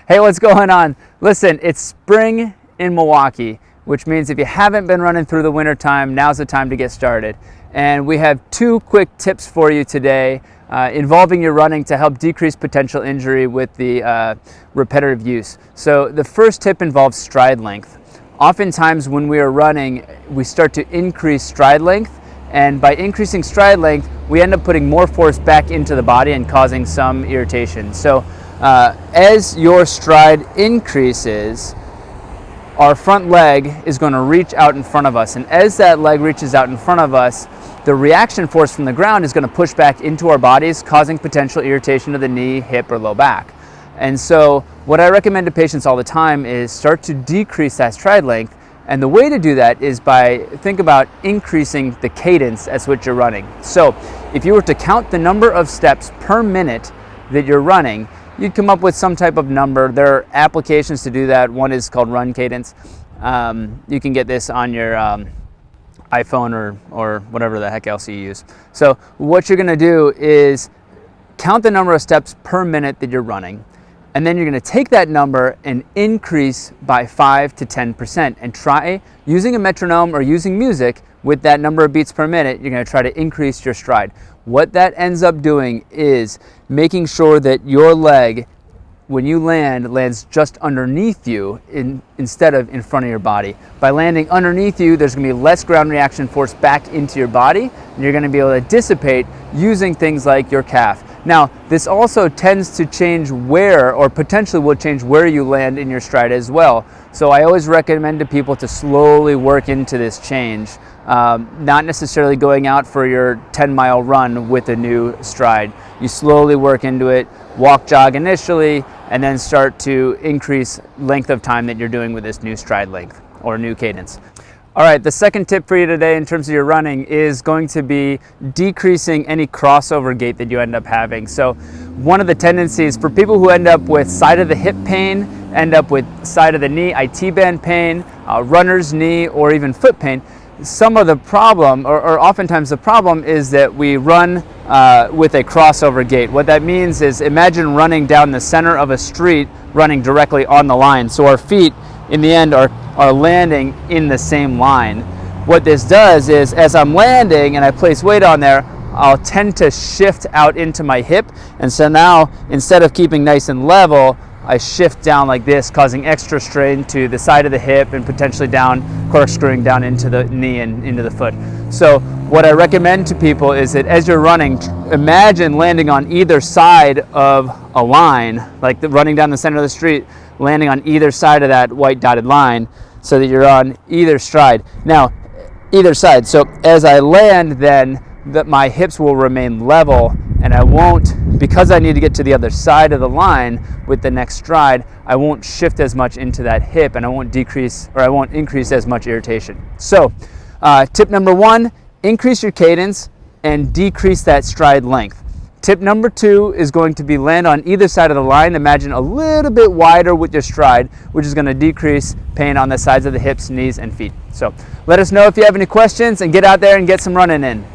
Hey, what's going on? Listen, it's spring in Milwaukee, which means if you haven't been running through the winter time, now's the time to get started. And we have two quick tips for you today involving your running to help decrease potential injury with the repetitive use. So the first tip involves stride length. Oftentimes when we are running, we start to increase stride length, and by increasing stride length, we end up putting more force back into the body and causing some irritation. So as your stride increases, our front leg is going to reach out in front of us, and as that leg reaches out in front of us, the reaction force from the ground is going to push back into our bodies, causing potential irritation of the knee, hip, or low back. And so what I recommend to patients all the time is start to decrease that stride length, and the way to do that is by think about increasing the cadence at which you're running. So if you were to count the number of steps per minute that you're running, you'd come up with some type of number. There are applications to do that. One is called Run Cadence. You can get this on your iPhone or whatever the heck else you use. So what you're gonna do is count the number of steps per minute that you're running, and then you're gonna take that number and increase by 5 to 10%, and try using a metronome or using music with that number of beats per minute. You're gonna try to increase your stride. What that ends up doing is making sure that your leg, when you land, lands just underneath you instead of in front of your body. By landing underneath you, there's gonna be less ground reaction force back into your body, and you're gonna be able to dissipate using things like your calf. Now, this also tends to change where, or potentially will change where you land in your stride as well. So I always recommend to people to slowly work into this change, not necessarily going out for your 10-mile run with a new stride. You slowly work into it, walk, jog initially, and then start to increase length of time that you're doing with this new stride length or new cadence. All right, the second tip for you today in terms of your running is going to be decreasing any crossover gait that you end up having. So one of the tendencies for people who end up with side of the hip pain, end up with side of the knee, IT band pain, runner's knee, or even foot pain, some of the problem, or oftentimes the problem, is that we run with a crossover gait. What that means is imagine running down the center of a street, running directly on the line. So our feet in the end are landing in the same line. What this does is as I'm landing and I place weight on there, I'll tend to shift out into my hip, and so now instead of keeping nice and level, I shift down like this, causing extra strain to the side of the hip and potentially down, corkscrewing down into the knee and into the foot. So what I recommend to people is that as you're running, imagine landing on either side of a line, like running down the center of the street, landing on either side of that white dotted line so that you're on either stride. Now, either side. So as I land, then my hips will remain level, and I won't, because I need to get to the other side of the line with the next stride, I won't shift as much into that hip, and I won't increase as much irritation. So tip number one, increase your cadence and decrease that stride length. Tip number two is going to be land on either side of the line. Imagine a little bit wider with your stride, which is going to decrease pain on the sides of the hips, knees, and feet. So let us know if you have any questions, and get out there and get some running in.